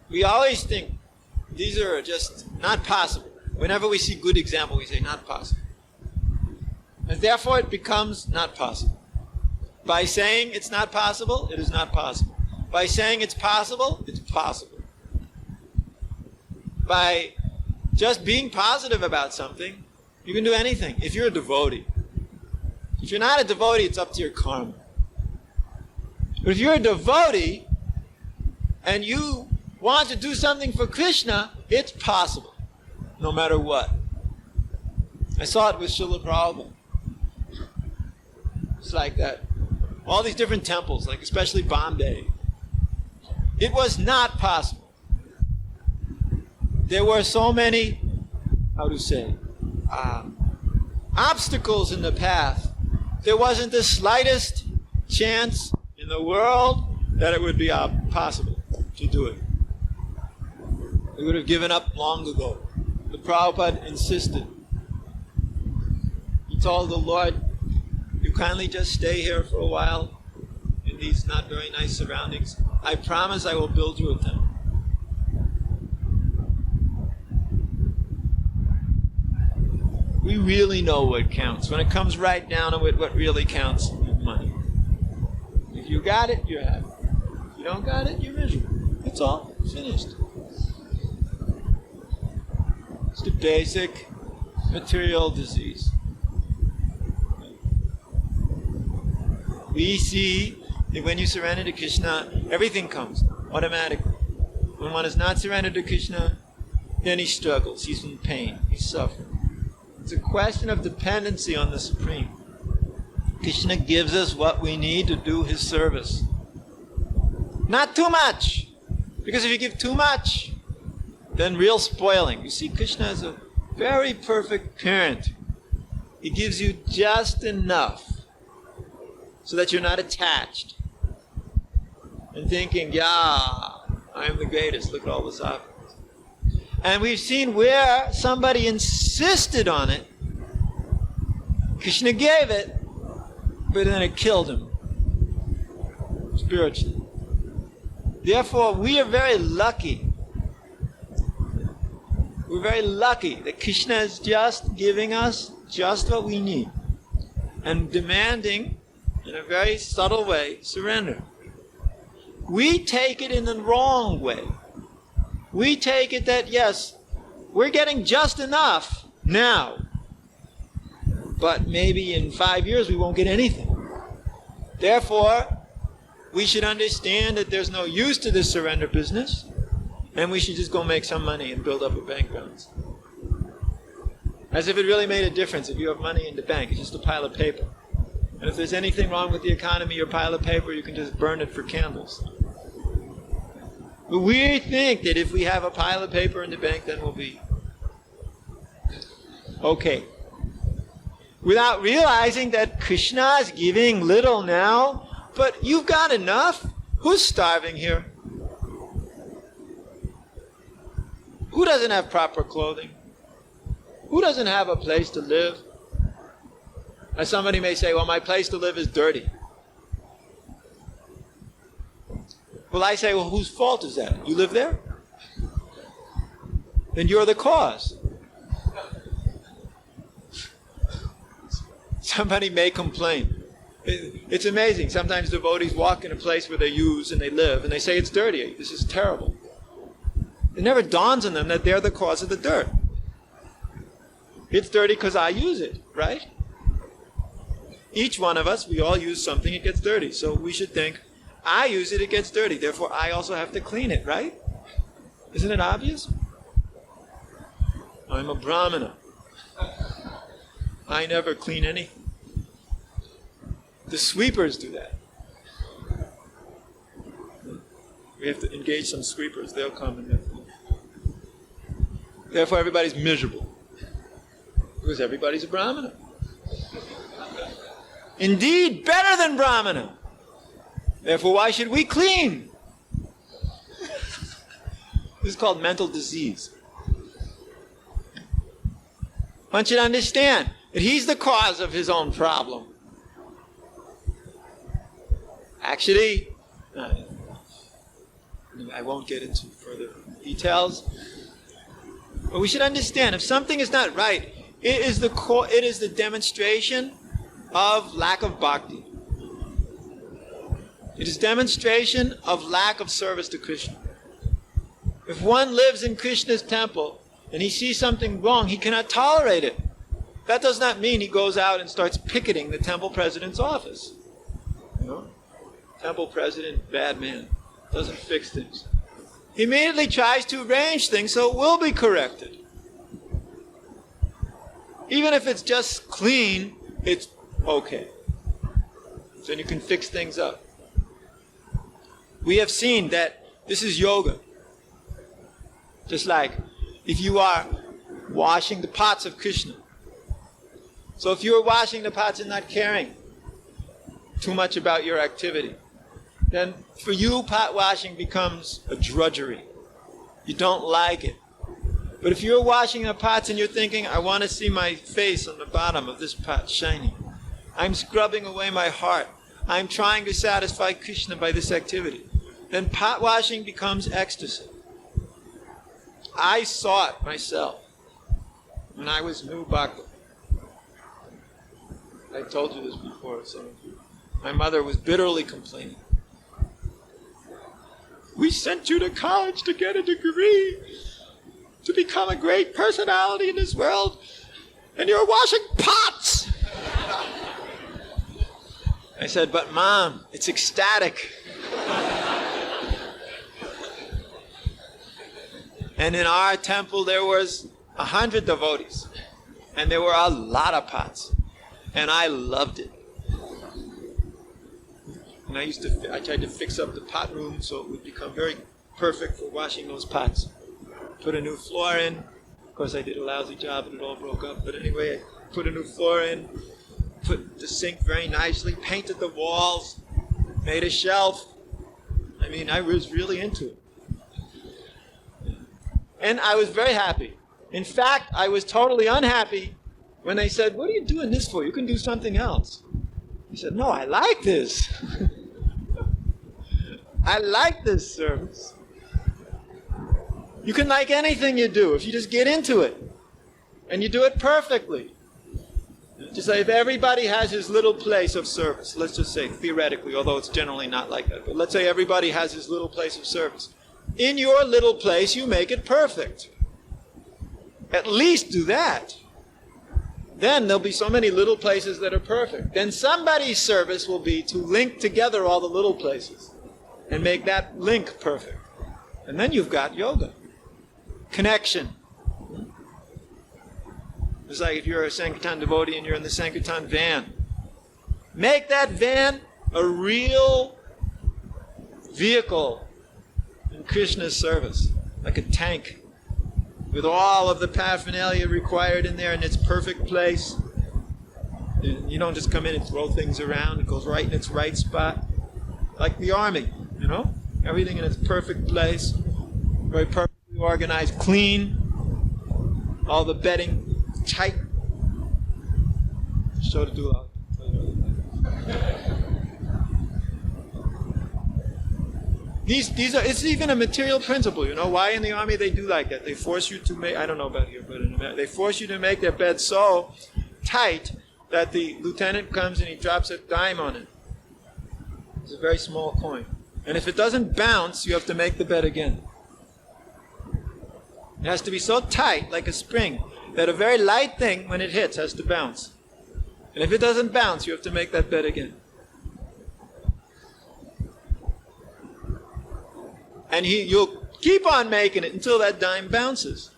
We always think these are just not possible. Whenever we see good example, we say, not possible. And therefore it becomes not possible. By saying it's not possible, it is not possible. By saying it's possible, it's possible. By just being positive about something, you can do anything if you're a devotee. If you're not a devotee, it's up to your karma. But if you're a devotee and you want to do something for Krishna, it's possible, no matter what. I saw it with Srila Prabhupada. It's like that. All these different temples, like especially Bombay. It was not possible. There were so many, obstacles in the path. There wasn't the slightest chance in the world that it would be possible to do it. We would have given up long ago. The Prabhupada insisted. He told the Lord, you kindly just stay here for a while in these not very nice surroundings. I promise I will build you a temple. We really know what counts. When it comes right down to it, what really counts is money. If you got it, you're happy. If you don't got it, you're miserable. That's all. It's finished. It's the basic material disease. We see that when you surrender to Krishna, everything comes automatically. When one is not surrendered to Krishna, then he struggles. He's in pain. He's suffering. It's a question of dependency on the Supreme. Krishna gives us what we need to do his service. Not too much. Because if you give too much, then real spoiling. You see, Krishna is a very perfect parent. He gives you just enough so that you're not attached and thinking, yeah, I'm the greatest. Look at all this offerings. And we've seen where somebody insisted on it. Krishna gave it, but then it killed him spiritually. Therefore, we are very lucky. We're very lucky that Krishna is just giving us just what we need and demanding, in a very subtle way, surrender. We take it in the wrong way. We take it that, yes, we're getting just enough now, but maybe in 5 years we won't get anything. Therefore, we should understand that there's no use to this surrender business, and we should just go make some money and build up a bank balance. As if it really made a difference if you have money in the bank. It's just a pile of paper. And if there's anything wrong with the economy, your pile of paper, you can just burn it for candles. But we think that if we have a pile of paper in the bank, then we'll be okay. Without realizing that Krishna is giving little now, but you've got enough. Who's starving here? Who doesn't have proper clothing? Who doesn't have a place to live? As somebody may say, well, my place to live is dirty. Well, I say, well, whose fault is that? You live there? Then you're the cause. Somebody may complain. It's amazing. Sometimes devotees walk in a place where they use and they live, and they say, it's dirty. This is terrible. It never dawns on them that they're the cause of the dirt. It's dirty because I use it, right? Each one of us, we all use something, it gets dirty. So we should think, I use it, it gets dirty. Therefore, I also have to clean it, right? Isn't it obvious? I'm a Brahmana. I never clean anything. The sweepers do that. We have to engage some sweepers. They'll come and therefore everybody's miserable. Because everybody's a Brahmana. Indeed, better than Brahmana. Therefore, why should we clean? This is called mental disease. One should understand that he's the cause of his own problem. Actually, I won't get into further details, but we should understand if something is not right, it is the demonstration of lack of bhakti. It is demonstration of lack of service to Krishna. If one lives in Krishna's temple and he sees something wrong, he cannot tolerate it. That does not mean he goes out and starts picketing the temple president's office. You know? Temple president, bad man, doesn't fix things. He immediately tries to arrange things so it will be corrected. Even if it's just clean, it's okay. So you can fix things up. We have seen that this is yoga. Just like if you are washing the pots of Krishna. So if you are washing the pots and not caring too much about your activity, then for you pot washing becomes a drudgery. You don't like it. But if you're washing the pots and you're thinking, I want to see my face on the bottom of this pot shining. I'm scrubbing away my heart. I'm trying to satisfy Krishna by this activity. Then pot washing becomes ecstasy. I saw it myself when I was new bhakta. I told you this before. So my mother was bitterly complaining. We sent you to college to get a degree, to become a great personality in this world, and you're washing pots. I said, but Mom, it's ecstatic. And in our temple there was 100 devotees, and there were a lot of pots, and I loved it. And I tried to fix up the pot room so it would become very perfect for washing those pots. Put a new floor in. Of course, I did a lousy job and it all broke up. But anyway, I put a new floor in, put the sink very nicely, painted the walls, made a shelf. I mean, I was really into it. And I was very happy. In fact, I was totally unhappy when they said, what are you doing this for? You can do something else. I said, no, I like this. I like this service. You can like anything you do if you just get into it. And you do it perfectly. Just say if everybody has his little place of service, let's just say theoretically, although it's generally not like that, but let's say everybody has his little place of service. In your little place, you make it perfect. At least do that. Then there'll be so many little places that are perfect. Then somebody's service will be to link together all the little places and make that link perfect. And then you've got yoga. Connection. It's like if you're a Sankirtan devotee and you're in the Sankirtan van. Make that van a real vehicle in Krishna's service, like a tank, with all of the paraphernalia required in there in its perfect place. You don't just come in and throw things around. It goes right in its right spot. Like the army, you know? Everything in its perfect place. Very perfectly organized, clean. All the bedding tight. Show the dula. These are, it's even a material principle, you know. Why in the army they do like that? They force you to make, I don't know about here, but in America, they force you to make their bed so tight that the lieutenant comes and he drops a dime on it. It's a very small coin. And if it doesn't bounce, you have to make the bed again. It has to be so tight, like a spring, that a very light thing, when it hits, has to bounce. And if it doesn't bounce, you have to make that bed again. And you'll keep on making it until that dime bounces.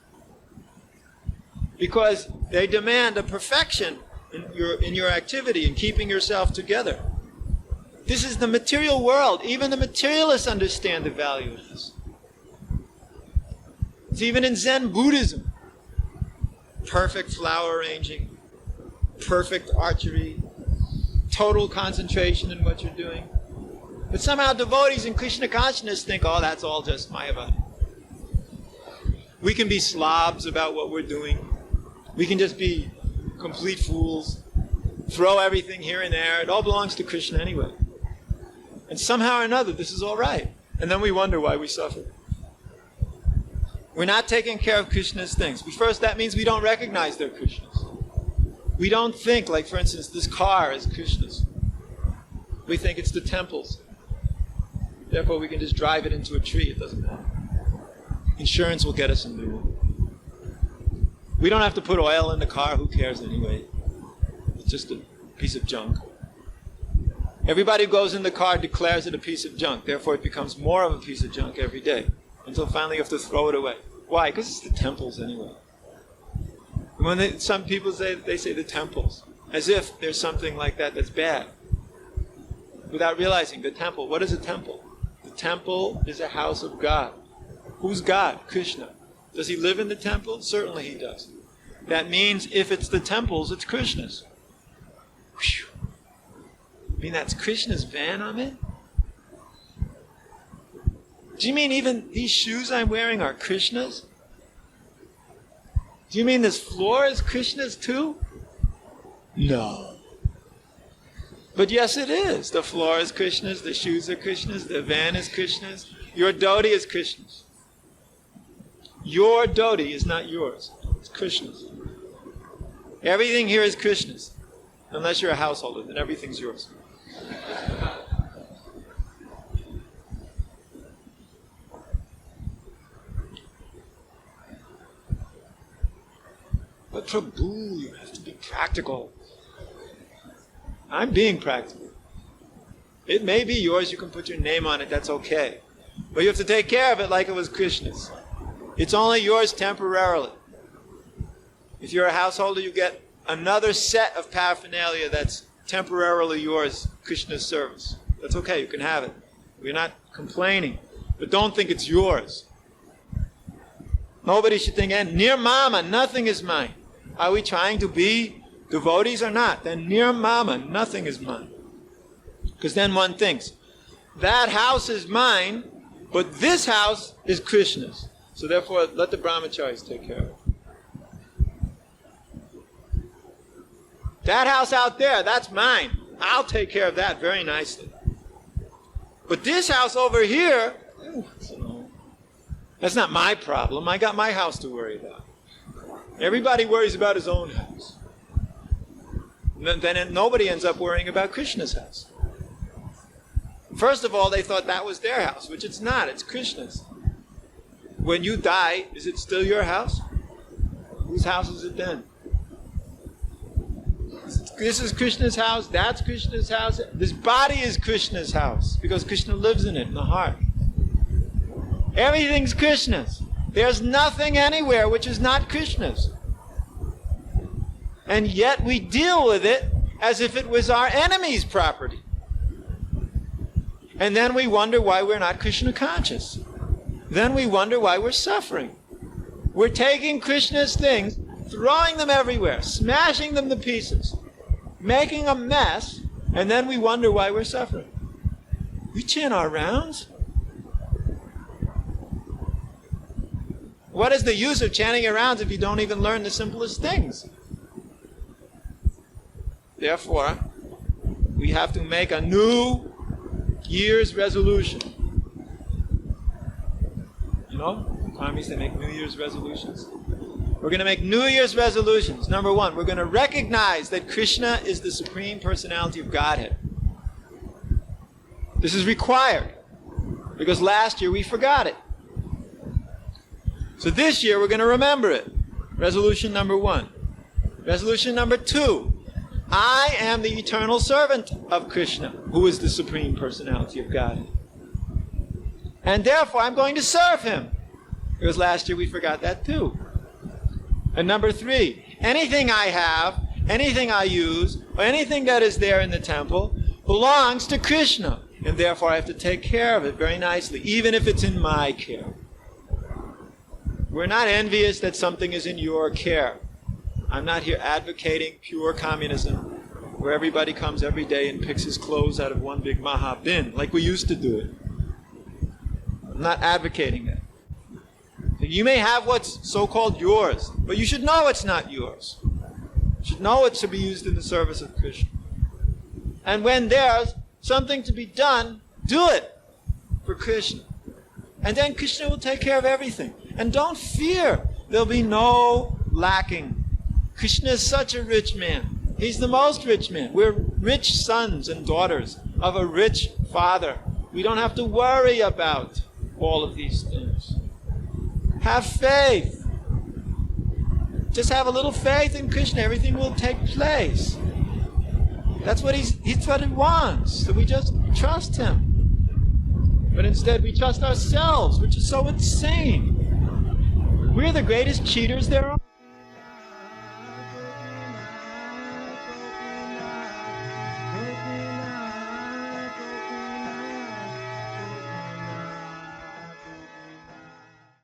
Because they demand a perfection in your activity, in keeping yourself together. This is the material world. Even the materialists understand the value of this. It's even in Zen Buddhism. Perfect flower arranging, perfect archery, total concentration in what you're doing. But somehow devotees in Krishna consciousness think, oh, that's all just Mayavada. We can be slobs about what we're doing. We can just be complete fools, throw everything here and there. It all belongs to Krishna anyway. And somehow or another, this is all right. And then we wonder why we suffer. We're not taking care of Krishna's things. First, that means we don't recognize they're Krishna's. We don't think, like for instance, this car is Krishna's. We think it's the temple's. Therefore, we can just drive it into a tree. It doesn't matter. Insurance will get us a new one. We don't have to put oil in the car. Who cares anyway? It's just a piece of junk. Everybody who goes in the car declares it a piece of junk. Therefore, it becomes more of a piece of junk every day. Until finally you have to throw it away. Why? Because it's the temples anyway. When some people say the temples, as if there's something like that that's bad. Without realizing the temple. What is a temple? The temple is a house of God. Who's God? Krishna. Does he live in the temple? Certainly he does. That means if it's the temples, it's Krishna's. Whew. You mean that's Krishna's van I'm in? Do you mean even these shoes I'm wearing are Krishna's? Do you mean this floor is Krishna's too? No. But yes, it is. The floor is Krishna's, the shoes are Krishna's, the van is Krishna's, your dhoti is Krishna's. Your dhoti is not yours. It's Krishna's. Everything here is Krishna's. Unless you're a householder, then everything's yours. But Prabhu, you have to be practical. I'm being practical. It may be yours, you can put your name on it, that's okay. But you have to take care of it like it was Krishna's. It's only yours temporarily. If you're a householder, you get another set of paraphernalia that's temporarily yours, Krishna's service. That's okay, you can have it. We're not complaining. But don't think it's yours. Nobody should think, near mama, nothing is mine. Are we trying to be devotees or not? Then near mama, nothing is mine. Because then one thinks, that house is mine, but this house is Krishna's. So therefore, let the brahmacharis take care of it. That house out there, that's mine. I'll take care of that very nicely. But this house over here, that's not my problem. I got my house to worry about. Everybody worries about his own house. Then nobody ends up worrying about Krishna's house. First of all, they thought that was their house, which it's not. It's Krishna's. When you die, is it still your house? Whose house is it then? This is Krishna's house. That's Krishna's house. This body is Krishna's house because Krishna lives in it, in the heart. Everything's Krishna's. There's nothing anywhere which is not Krishna's. And yet we deal with it as if it was our enemy's property. And then we wonder why we're not Krishna conscious. Then we wonder why we're suffering. We're taking Krishna's things, throwing them everywhere, smashing them to pieces, making a mess, and then we wonder why we're suffering. We chant our rounds. What is the use of chanting your rounds if you don't even learn the simplest things? Therefore, we have to make a new year's resolution. You know, commies, they make New Year's resolutions. We're going to make New Year's resolutions. Number one, we're going to recognize that Krishna is the Supreme Personality of Godhead. This is required because last year we forgot it. So this year we're going to remember it. Resolution number one. Resolution number two. I am the eternal servant of Krishna, who is the Supreme Personality of Godhead. And therefore I'm going to serve him. Because last year we forgot that too. And number three, anything I have, anything I use, or anything that is there in the temple belongs to Krishna. And therefore I have to take care of it very nicely, even if it's in my care. We're not envious that something is in your care. I'm not here advocating pure communism, where everybody comes every day and picks his clothes out of one big maha bin, like we used to do it. I'm not advocating that. You may have what's so-called yours, but you should know it's not yours. You should know it's to be used in the service of Krishna. And when there's something to be done, do it for Krishna. And then Krishna will take care of everything. And don't fear, there'll be no lacking. Krishna is such a rich man. He's the most rich man. We're rich sons and daughters of a rich father. We don't have to worry about all of these things. Have faith. Just have a little faith in Krishna. Everything will take place. That's what he's what he wants. So we just trust him. But instead we trust ourselves, which is so insane. We're the greatest cheaters there